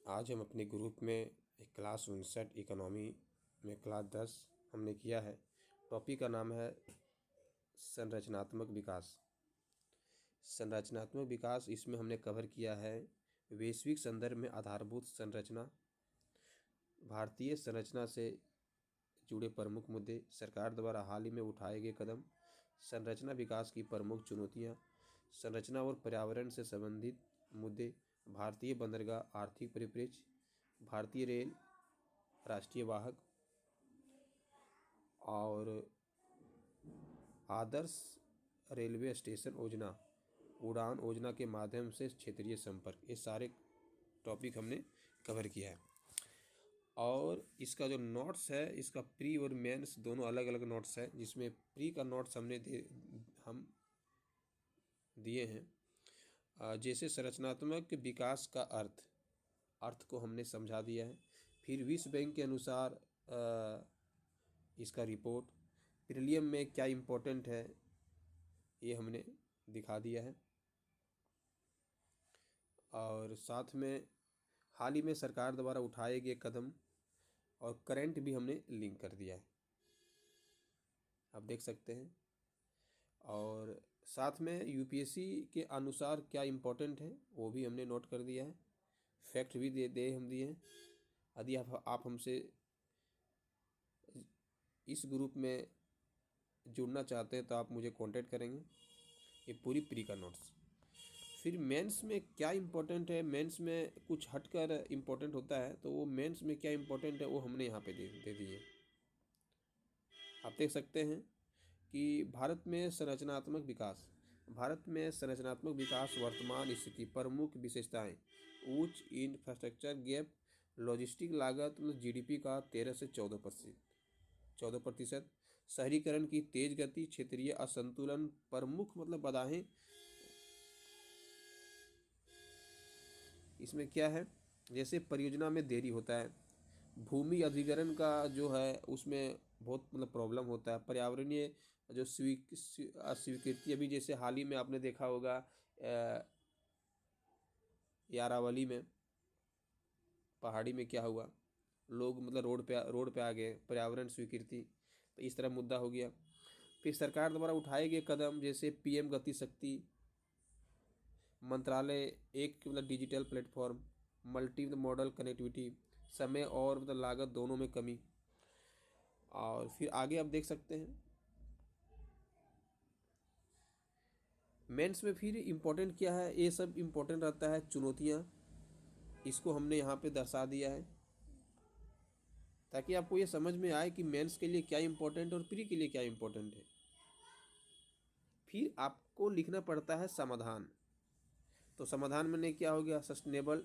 आज हम अपने ग्रुप में एक क्लास 59 इकोनॉमी में क्लास 10 हमने किया है। टॉपिक का नाम है संरचनात्मक विकास। संरचनात्मक विकास इसमें हमने कवर किया है वैश्विक संदर्भ में आधारभूत संरचना, भारतीय संरचना से जुड़े प्रमुख मुद्दे, सरकार द्वारा हाल ही में उठाए गए कदम, संरचना विकास की प्रमुख चुनौतियाँ, संरचना और पर्यावरण से संबंधित मुद्दे, भारतीय बंदरगाह आर्थिक परिप्रेक्ष्य, भारतीय रेल राष्ट्रीय वाहक और आदर्श रेलवे स्टेशन योजना, उड़ान योजना के माध्यम से क्षेत्रीय संपर्क, ये सारे टॉपिक हमने कवर किया है। और इसका जो नोट्स है, इसका प्री और मेंस दोनों अलग अलग नोट्स है, जिसमें प्री का नोट्स हम दिए हैं। जैसे संरचनात्मक विकास का अर्थ को हमने समझा दिया है। फिर विश्व बैंक के अनुसार इसका रिपोर्ट, पेट्रोलियम में क्या इम्पोर्टेंट है ये हमने दिखा दिया है। और साथ में हाल ही में सरकार द्वारा उठाए गए कदम और करंट भी हमने लिंक कर दिया है, आप देख सकते हैं। और साथ में यूपीएससी के अनुसार क्या इम्पोर्टेंट है वो भी हमने नोट कर दिया है, फैक्ट भी दे हम दिए हैं। यदि आप हमसे इस ग्रुप में जुड़ना चाहते हैं तो आप मुझे कांटेक्ट करेंगे। ये पूरी प्री का नोट्स। फिर मेंस में क्या इम्पोर्टेंट है, मेंस में कुछ हटकर इम्पोर्टेंट होता है, तो वो मेंस में क्या इम्पोर्टेंट है वो हमने यहाँ पे दे दिए। आप देख सकते हैं कि भारत में संरचनात्मक विकास वर्तमान स्थिति, प्रमुख विशेषताएं, उच्च इंफ्रास्ट्रक्चर गैप, लॉजिस्टिक लागत मतलब जीडीपी का 13 से 14%, शहरीकरण की तेज गति, क्षेत्रीय असंतुलन, प्रमुख मतलब बाधाएं इसमें क्या है, जैसे परियोजना में देरी होता है, भूमि अधिग्रहण का जो है उसमें बहुत मतलब प्रॉब्लम होता है, पर्यावरणीय जो अस्वीकृति, अभी जैसे हाल ही में आपने देखा होगा यारावली में पहाड़ी में क्या हुआ, लोग मतलब रोड पे आ गए, पर्यावरण स्वीकृति, तो इस तरह मुद्दा हो गया। फिर सरकार द्वारा उठाए गए कदम जैसे पीएम गति शक्ति मंत्रालय, एक मतलब digital platform, multi modal connectivity, समय और मतलब लागत दोनों में कमी। और फिर आगे आप देख सकते हैं मेंस में फिर इम्पोर्टेंट क्या है, ये सब इम्पोर्टेंट रहता है चुनौतियाँ, इसको हमने यहाँ पे दर्शा दिया है ताकि आपको ये समझ में आए कि मेंस के लिए क्या इम्पोर्टेंट और प्री के लिए क्या इम्पोर्टेंट है। फिर आपको लिखना पड़ता है समाधान, तो समाधान में क्या हो गया, सस्टेनेबल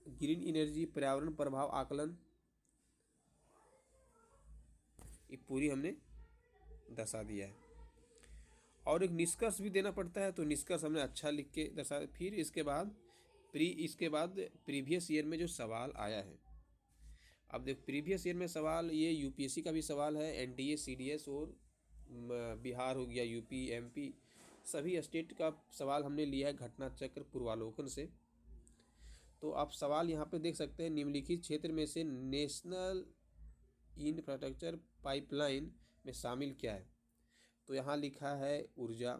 ग्रीन एनर्जी, पर्यावरण प्रभाव आकलन, ये पूरी हमने दर्शा दिया है। और एक निष्कर्ष भी देना पड़ता है, तो निष्कर्ष हमने अच्छा लिख के दर्शा। फिर इसके बाद प्रीवियस ईयर में जो सवाल आया है, अब देख प्रीवियस ईयर में सवाल, ये यूपीएससी का भी सवाल है, एनडीए सीडीएस और बिहार हो गया, यूपी एमपी, सभी स्टेट का सवाल हमने लिया है घटना चक्र पूर्वालोकन से। तो आप सवाल यहाँ पे देख सकते हैं, निम्नलिखित क्षेत्र में से नेशनल इंफ्रास्ट्रक्चर पाइपलाइन में शामिल क्या है, तो यहाँ लिखा है ऊर्जा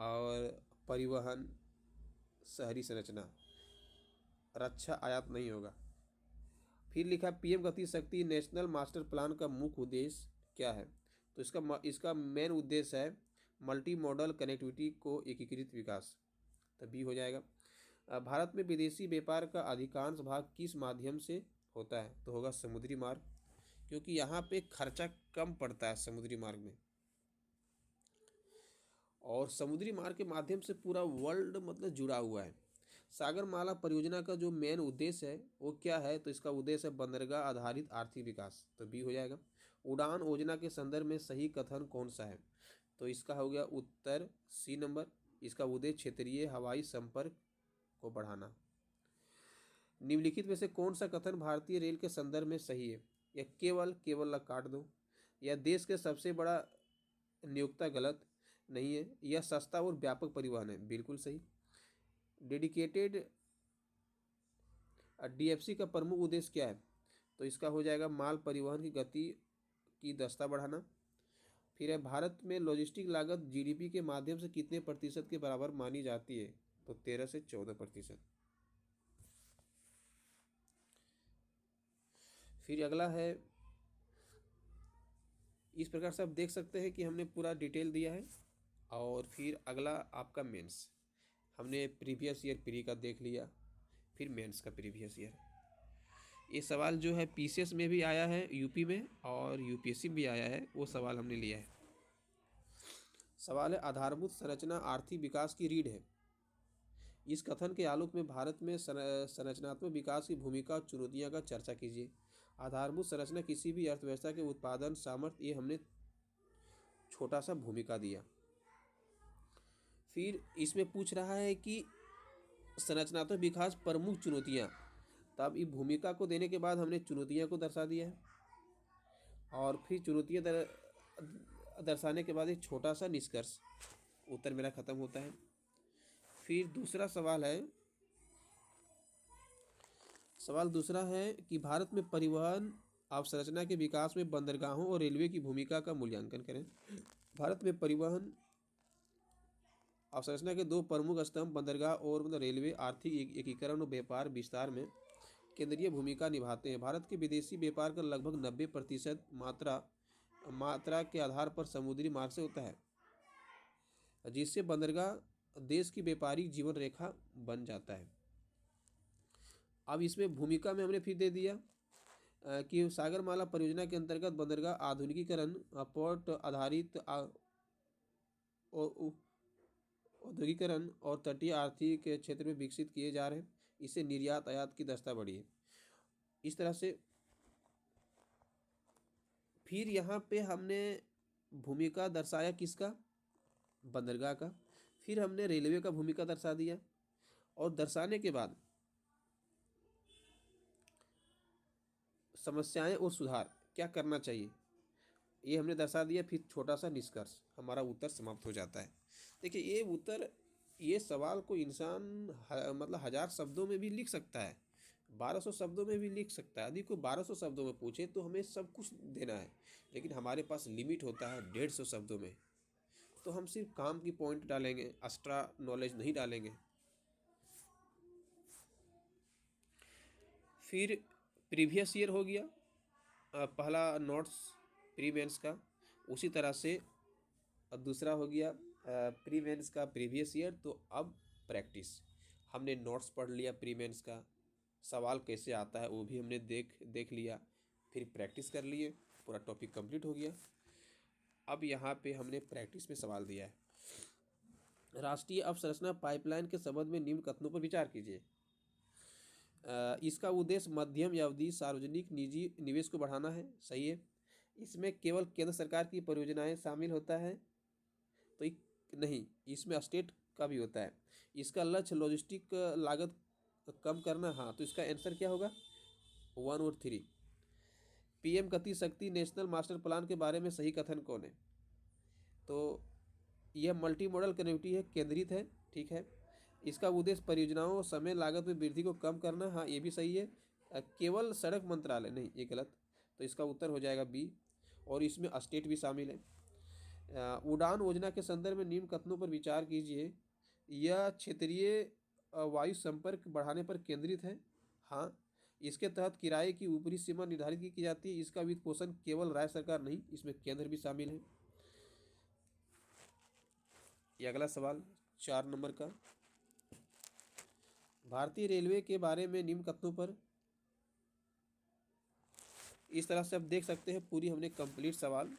और परिवहन, शहरी संरचना, रक्षा आयात नहीं होगा। फिर लिखा पीएम गति शक्ति नेशनल मास्टर प्लान का मुख्य उद्देश्य क्या है, तो इसका मेन उद्देश्य है मल्टी मॉडल कनेक्टिविटी को एकीकृत विकास, तभी हो जाएगा। भारत में विदेशी व्यापार का अधिकांश भाग किस माध्यम से होता है, तो होगा समुद्री मार्ग, क्योंकि यहाँ पे खर्चा कम पड़ता है समुद्री मार्ग में, और समुद्री मार्ग के माध्यम से पूरा वर्ल्ड मतलब जुड़ा हुआ है। सागरमाला परियोजना का जो मेन उद्देश्य है वो क्या है, तो इसका उद्देश्य है बंदरगाह आधारित आर्थिक विकास, तो बी हो जाएगा। उड़ान योजना के संदर्भ में सही कथन कौन सा है, तो इसका हो गया उत्तर सी नंबर, इसका उद्देश्य क्षेत्रीय हवाई संपर्क को बढ़ाना। निम्नलिखित में से कौन सा कथन भारतीय रेल के संदर्भ में सही है, या केवल काट दो, या देश के सबसे बड़ा नियोक्ता गलत नहीं है, यह सस्ता और व्यापक परिवहन है, बिल्कुल सही। डेडिकेटेड डीएफसी का प्रमुख उद्देश्य क्या है? तो इसका हो जाएगा माल परिवहन की गति की दस्ता बढ़ाना। फिर है भारत में लॉजिस्टिक लागत जीडीपी के माध्यम से कितने प्रतिशत के बराबर मानी जाती है? तो 13 से 14%। फिर अगला है, इस प्रकार से आप देख सकते हैं कि हमने पूरा डिटेल दिया है। और फिर अगला आपका मेंस, हमने प्रीवियस ईयर प्री का देख लिया, फिर मेंस का प्रीवियस ईयर। ये सवाल जो है पीसीएस में भी आया है यूपी में, और यूपीएससी में भी आया है, वो सवाल हमने लिया है। सवाल है, आधारभूत संरचना आर्थिक विकास की रीढ़ है। इस कथन के आलोक में भारत में संरचनात्मक विकास की भूमिका और चुनौतियां का चर्चा कीजिए। आधारभूत संरचना किसी भी अर्थव्यवस्था के उत्पादन सामर्थ्य, ये हमने छोटा सा भूमिका दिया। फिर इसमें पूछ रहा है कि संरचनात्मक विकास प्रमुख चुनौतियां, तब इस भूमिका को देने के बाद हमने चुनौतियां को दर्शा दिया है। और फिर चुनौतियां दर्शाने के बाद एक छोटा सा निष्कर्ष, उत्तर मेरा खत्म होता है। फिर दूसरा सवाल है, सवाल दूसरा है कि भारत में परिवहन अवसंरचना के विकास में बंदरगाहों और रेलवे की भूमिका का मूल्यांकन करें। भारत में परिवहन अवसंरचना के दो प्रमुख स्तंभ बंदरगाह और रेलवे आर्थिक एकीकरण और व्यापार विस्तार में केंद्रीय भूमिका निभाते हैं। भारत के विदेशी व्यापार का लगभग 90% मात्रा के आधार पर समुद्री मार्ग से होता है, जिससे बंदरगाह देश की व्यापारिक जीवन रेखा बन जाता है। अब इसमें भूमिका में हमने फिर दे दिया कि सागरमाला परियोजना के अंतर्गत बंदरगाह आधुनिकीकरण, पोर्ट आधारित औद्योगिकरण और तटीय आर्थिक क्षेत्र में विकसित किए जा रहे हैं। इससे निर्यात आयात की दस्ता बढ़ी है। इस तरह से फिर यहाँ पे हमने भूमिका दर्शाया किसका? बंदरगाह का। फिर हमने रेलवे का भूमिका दर्शा दिया, और दर्शाने के बाद समस्याएं और सुधार क्या करना चाहिए, ये हमने दर्शा दिया। फिर छोटा सा निष्कर्ष, हमारा उत्तर समाप्त हो जाता है। देखिए ये उत्तर, ये सवाल को इंसान मतलब 1000 शब्दों में भी लिख सकता है, 1200 शब्दों में भी लिख सकता है। यदि कोई 1200 शब्दों में पूछे तो हमें सब कुछ देना है, लेकिन हमारे पास लिमिट होता है 150 शब्दों में, तो हम सिर्फ काम की पॉइंट डालेंगे, एक्स्ट्रा नॉलेज नहीं डालेंगे। फिर प्रीवियस ईयर हो गया, पहला नोट्स प्री मेंस का। उसी तरह से दूसरा हो गया प्री मेंस का प्रीवियस ईयर। तो अब प्रैक्टिस, हमने नोट्स पढ़ लिया प्री मेंस का, सवाल कैसे आता है वो भी हमने देख लिया, फिर प्रैक्टिस कर लिए, पूरा टॉपिक कंप्लीट हो गया। अब यहाँ पे हमने प्रैक्टिस में सवाल दिया है, राष्ट्रीय अवसंरचना पाइपलाइन के संबंध में निम्न कथनों पर विचार कीजिए। इसका उद्देश्य मध्यम अवधि सार्वजनिक निजी निवेश को बढ़ाना है, सही है। इसमें केवल केंद्र सरकार की परियोजनाएं शामिल होता है, तो नहीं, इसमें स्टेट का भी होता है। इसका लक्ष्य लॉजिस्टिक लागत कम करना, हाँ, तो इसका आंसर क्या होगा? 1 और 3। पीएम गति शक्ति नेशनल मास्टर प्लान के बारे में सही कथन कौन है? तो यह मल्टी मॉडल कनेक्टिविटी है, केंद्रित है, ठीक है। इसका उद्देश्य परियोजनाओं और समय लागत में वृद्धि को कम करना, हाँ ये भी सही है। केवल सड़क मंत्रालय, नहीं ये गलत, तो इसका उत्तर हो जाएगा बी, और इसमें स्टेट भी शामिल है। उड़ान योजना के संदर्भ में निम्न कथनों पर विचार कीजिए। यह क्षेत्रीय वायु संपर्क बढ़ाने पर केंद्रित है, हाँ। इसके तहत किराए की ऊपरी सीमा निर्धारित की जाती है। इसका वित्त पोषण केवल राज्य सरकार नहीं, इसमें केंद्र भी शामिल है। ये अगला सवाल 4 नंबर का, भारतीय रेलवे के बारे में निम्न कथनों पर। इस तरह से आप देख सकते हैं पूरी हमने कंप्लीट सवाल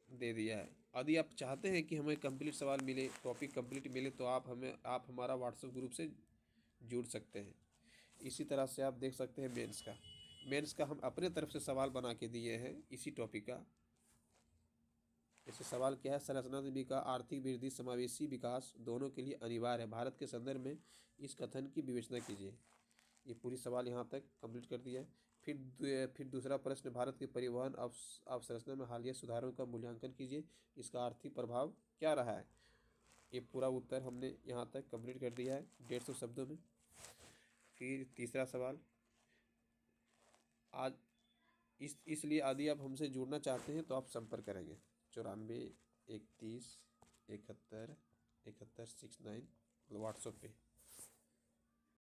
दे दिया है। यदि आप चाहते हैं कि हमें कंप्लीट सवाल मिले, टॉपिक कंप्लीट मिले, तो आप हमारा व्हाट्सएप ग्रुप से जुड़ सकते हैं। इसी तरह से आप देख सकते हैं मेंस का हम अपने तरफ से सवाल बना के दिए हैं इसी टॉपिक का। जैसे सवाल क्या है, संरचना विकास आर्थिक वृद्धि समावेशी विकास दोनों के लिए अनिवार्य है, भारत के संदर्भ में इस कथन की विवेचना कीजिए। ये पूरी सवाल यहाँ तक कंप्लीट कर दिया है। फिर दूसरा प्रश्न, भारत के परिवहन अवसंरचना में हालिया सुधारों का मूल्यांकन कीजिए, इसका आर्थिक प्रभाव क्या रहा है। ये पूरा उत्तर हमने यहाँ तक कंप्लीट कर दिया है 150 शब्दों में। फिर तीसरा सवाल, आज इसलिए यदि आप हमसे जुड़ना चाहते हैं तो आप संपर्क करेंगे 94 31 71 71 69 व्हाट्सएप पे।